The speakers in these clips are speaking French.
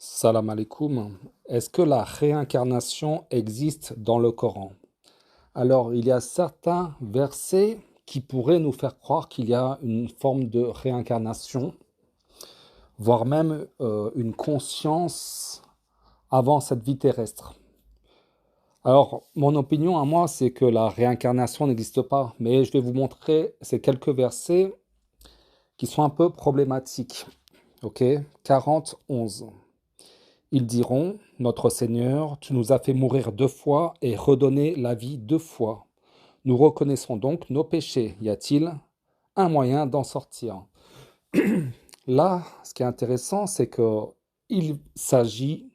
Salam alaikum. Est-ce que la réincarnation existe dans le Coran? Alors, il y a certains versets qui pourraient nous faire croire qu'il y a une forme de réincarnation, voire même une conscience avant cette vie terrestre. Alors, mon opinion à moi, c'est que la réincarnation n'existe pas, mais je vais vous montrer ces quelques versets qui sont un peu problématiques. Ok? 40, 11. Ils diront, Notre Seigneur, tu nous as fait mourir 2 fois et redonner la vie 2 fois. Nous reconnaissons donc nos péchés. Y a-t-il un moyen d'en sortir? Là, ce qui est intéressant, c'est que il s'agit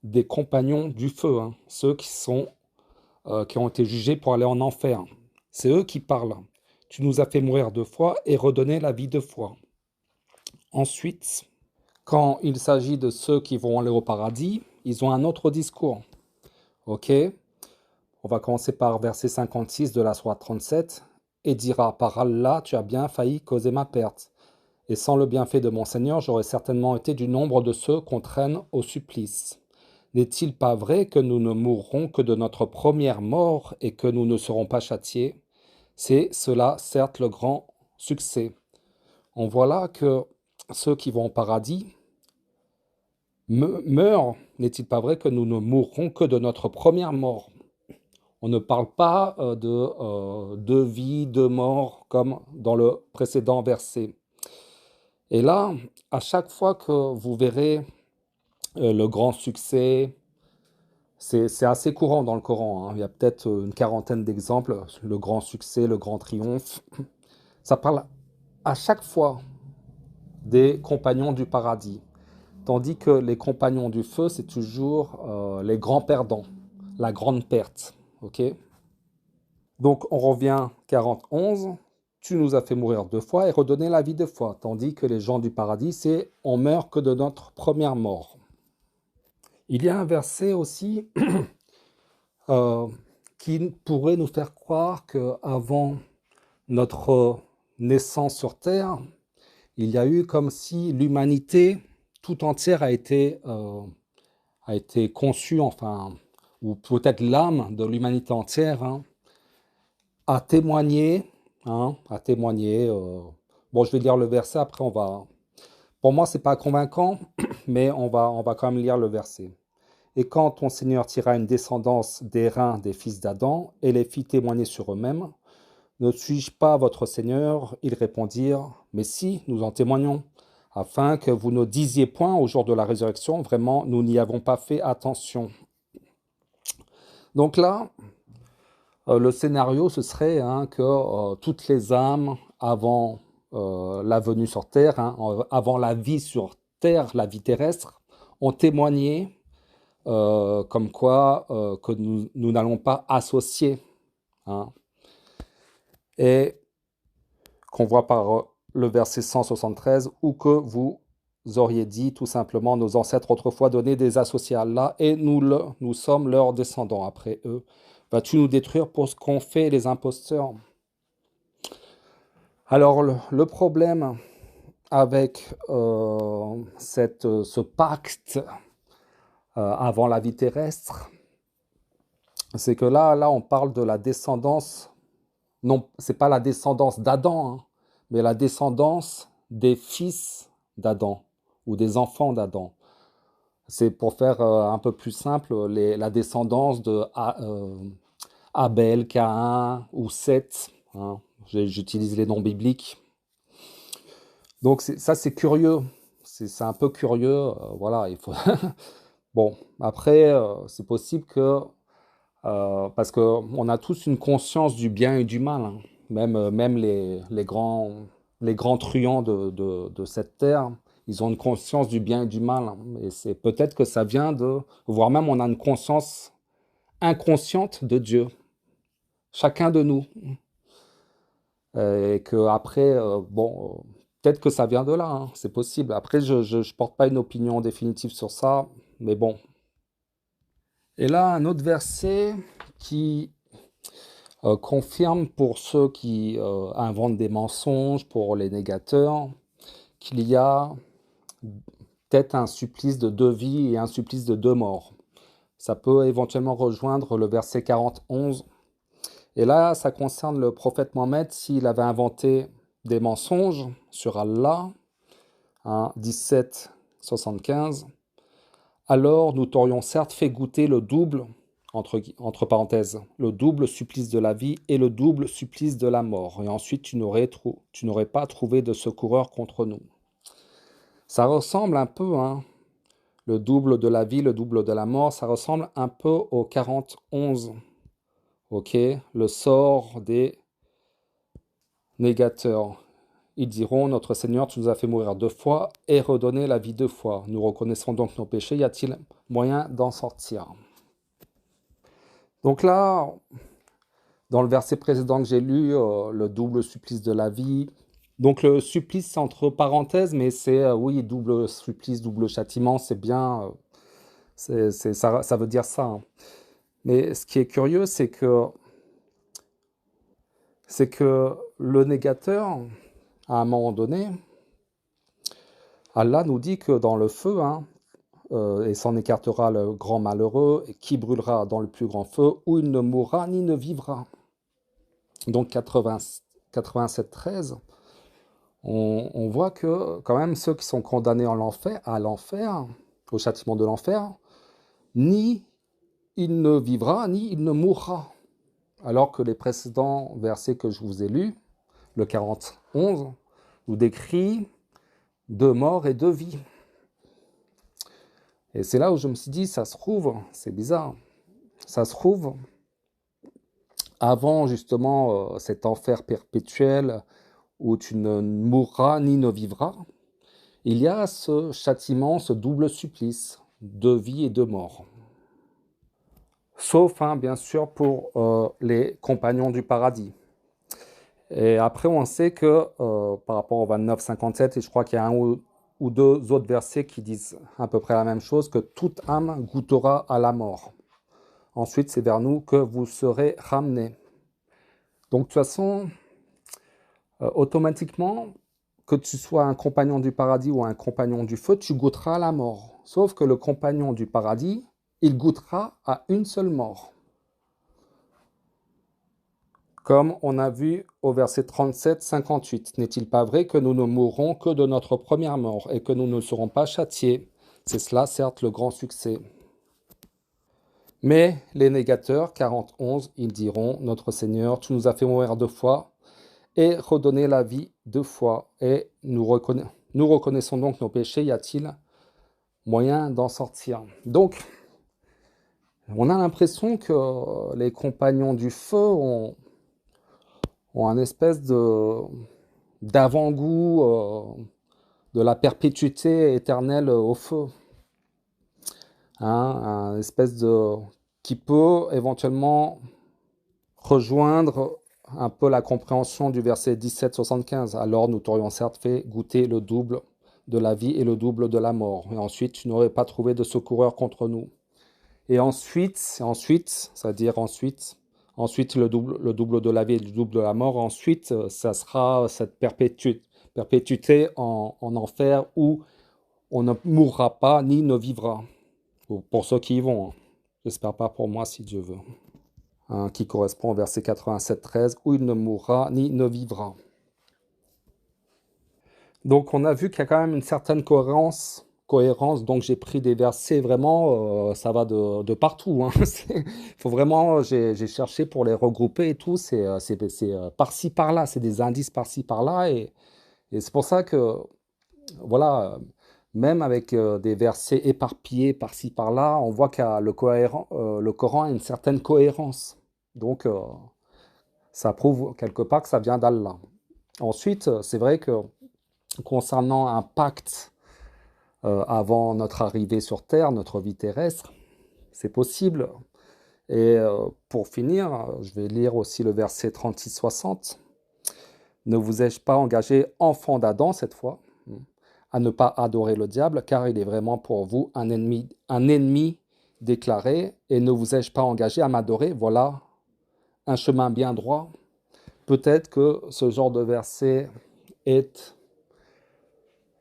des compagnons du feu, hein, ceux qui ont été jugés pour aller en enfer. C'est eux qui parlent. Tu nous as fait mourir 2 fois et redonner la vie 2 fois. Ensuite, quand il s'agit de ceux qui vont aller au paradis, ils ont un autre discours. Ok? On va commencer par verset 56 de la sourate 37. Et dira, par Allah, tu as bien failli causer ma perte. Et sans le bienfait de mon Seigneur, j'aurais certainement été du nombre de ceux qu'on traîne au supplice. N'est-il pas vrai que nous ne mourrons que de notre première mort et que nous ne serons pas châtiés? C'est cela, certes, le grand succès. On voit là que ceux qui vont au paradis meurent. N'est-il pas vrai que nous ne mourrons que de notre première mort? On ne parle pas de vie, de mort, comme dans le précédent verset. Et là, à chaque fois que vous verrez le grand succès, c'est assez courant dans le Coran, hein. Il y a peut-être une quarantaine d'exemples, le grand succès, le grand triomphe. Ça parle à chaque fois des compagnons du paradis. Tandis que les compagnons du feu, c'est toujours les grands perdants, la grande perte. Ok? Donc on revient 40-11, tu nous as fait mourir 2 fois et redonner la vie 2 fois. Tandis que les gens du paradis, c'est on meurt que de notre première mort. Il y a un verset aussi euh, qui pourrait nous faire croire qu'avant notre naissance sur Terre, il y a eu comme si l'humanité tout entière a été conçue, enfin, ou peut-être l'âme de l'humanité entière, hein, a témoigné, a témoigné. Bon, je vais lire le verset, après on va... Pour moi, c'est pas convaincant, mais on va quand même lire le verset. Et quand ton Seigneur tira une descendance des reins des fils d'Adam et les fit témoigner sur eux-mêmes, ne suis-je pas votre Seigneur? Ils répondirent, mais si, nous en témoignons, afin que vous ne disiez point au jour de la résurrection, vraiment, nous n'y avons pas fait attention. Donc là, le scénario, ce serait que toutes les âmes, avant la venue sur Terre, avant la vie sur Terre, la vie terrestre, ont témoigné comme quoi que nous n'allons pas associer, hein, et qu'on voit par le verset 173, ou que vous auriez dit tout simplement, nos ancêtres autrefois donnaient des associés à Allah, et nous sommes leurs descendants après eux. Vas-tu nous détruire pour ce qu'ont fait les imposteurs? Alors, le problème avec ce pacte avant la vie terrestre, c'est que là, on parle de la descendance. Non, c'est pas la descendance d'Adam, hein, mais la descendance des fils d'Adam ou des enfants d'Adam. C'est pour faire un peu plus simple, la descendance de Abel, Caïn ou Seth, hein. J'utilise les noms bibliques. Donc ça, c'est curieux. C'est un peu curieux. Voilà, il faut. Bon, après, c'est possible que parce qu'on a tous une conscience du bien et du mal, hein. Même les grands truands de cette terre, ils ont une conscience du bien et du mal, hein. Et c'est peut-être que ça vient voire même on a une conscience inconsciente de Dieu, chacun de nous. Et que après, bon, peut-être que ça vient de là, hein, c'est possible. Après, je porte pas une opinion définitive sur ça, mais bon. Et là, un autre verset qui confirme pour ceux qui inventent des mensonges, pour les négateurs, qu'il y a peut-être un supplice de 2 vies et un supplice de 2 morts. Ça peut éventuellement rejoindre le verset 41. Et là, ça concerne le prophète Mohammed s'il avait inventé des mensonges sur Allah, 17,75. Alors nous t'aurions certes fait goûter le double, entre parenthèses, le double supplice de la vie et le double supplice de la mort. Et ensuite tu n'aurais pas trouvé de secoureur contre nous. Ça ressemble un peu, le double de la vie, le double de la mort, ça ressemble un peu au 41. Ok, le sort des négateurs. Ils diront, notre Seigneur, tu nous as fait mourir 2 fois et redonner la vie 2 fois. Nous reconnaissons donc nos péchés. Y a-t-il moyen d'en sortir? Donc là, dans le verset précédent que j'ai lu, le double supplice de la vie. Donc le supplice, c'est entre parenthèses, mais c'est, oui, double supplice, double châtiment, c'est bien, ça veut dire ça. Mais ce qui est curieux, c'est que le négateur, à un moment donné, Allah nous dit que dans le feu, et s'en écartera le grand malheureux, et qui brûlera dans le plus grand feu, où il ne mourra ni ne vivra. Donc 87-13, on voit que quand même ceux qui sont condamnés à l'enfer, au châtiment de l'enfer, ni il ne vivra, ni il ne mourra. Alors que les précédents versets que je vous ai lus, le 41, nous décrit 2 morts et 2 vies. Et c'est là où je me suis dit, ça se trouve, c'est bizarre, ça se trouve, avant justement cet enfer perpétuel où tu ne mourras ni ne vivras, il y a ce châtiment, ce double supplice, 2 vies et 2 morts. Sauf, bien sûr, pour les compagnons du paradis. Et après, on sait que par rapport au 29-57, et je crois qu'il y a un ou 2 autres versets qui disent à peu près la même chose, que toute âme goûtera à la mort. Ensuite, c'est vers nous que vous serez ramenés. Donc, de toute façon, automatiquement, que tu sois un compagnon du paradis ou un compagnon du feu, tu goûteras à la mort. Sauf que le compagnon du paradis, il goûtera à une seule mort. Comme on a vu au verset 37-58. N'est-il pas vrai que nous ne mourrons que de notre première mort et que nous ne serons pas châtiés? C'est cela, certes, le grand succès. Mais les négateurs, 41, ils diront, notre Seigneur, tu nous as fait mourir 2 fois et redonner la vie 2 fois. Et nous reconnaissons donc nos péchés. Y a-t-il moyen d'en sortir? Donc, on a l'impression que les compagnons du feu ont un espèce d'avant-goût de la perpétuité éternelle au feu. Un espèce qui peut éventuellement rejoindre un peu la compréhension du verset 17-75. Alors nous t'aurions certes fait goûter le double de la vie et le double de la mort. Et ensuite, tu n'aurais pas trouvé de secoureur contre nous. Et ensuite, c'est-à-dire ensuite le double de la vie et le double de la mort. Ensuite, ça sera cette perpétuité en enfer où on ne mourra pas ni ne vivra. Pour ceux qui y vont. J'espère pas pour moi si Dieu veut. Qui correspond au verset 87-13, où il ne mourra ni ne vivra. Donc on a vu qu'il y a quand même une certaine cohérence, donc j'ai pris des versets vraiment, ça va de partout. Faut vraiment, j'ai cherché pour les regrouper et tout, c'est par-ci par-là, c'est des indices par-ci par-là, et c'est pour ça que, voilà, même avec des versets éparpillés par-ci par-là, on voit que le Coran a une certaine cohérence. Donc, ça prouve quelque part que ça vient d'Allah. Ensuite, c'est vrai que concernant un pacte avant notre arrivée sur Terre, notre vie terrestre, c'est possible. Et pour finir, je vais lire aussi le verset 36-60. Ne vous ai-je pas engagé, enfant d'Adam cette fois, à ne pas adorer le diable, car il est vraiment pour vous un ennemi déclaré, et ne vous ai-je pas engagé à m'adorer? Voilà un chemin bien droit. Peut-être que ce genre de verset est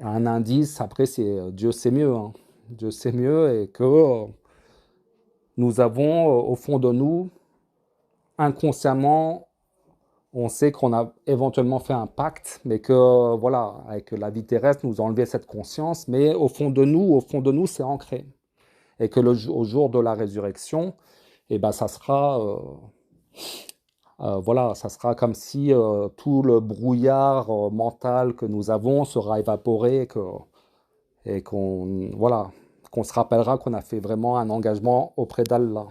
Un indice, après, c'est Dieu sait mieux, hein. Dieu sait mieux et que nous avons au fond de nous, inconsciemment, on sait qu'on a éventuellement fait un pacte, mais que voilà, avec la vie terrestre, nous enlever cette conscience, mais au fond de nous, c'est ancré. Et que au jour de la résurrection, eh ben, ça sera, voilà, ça sera comme si tout le brouillard mental que nous avons sera évaporé et qu'on voilà, qu'on se rappellera qu'on a fait vraiment un engagement auprès d'Allah.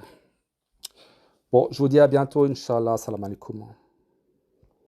Bon, je vous dis à bientôt, Inch'Allah, salam alaikum.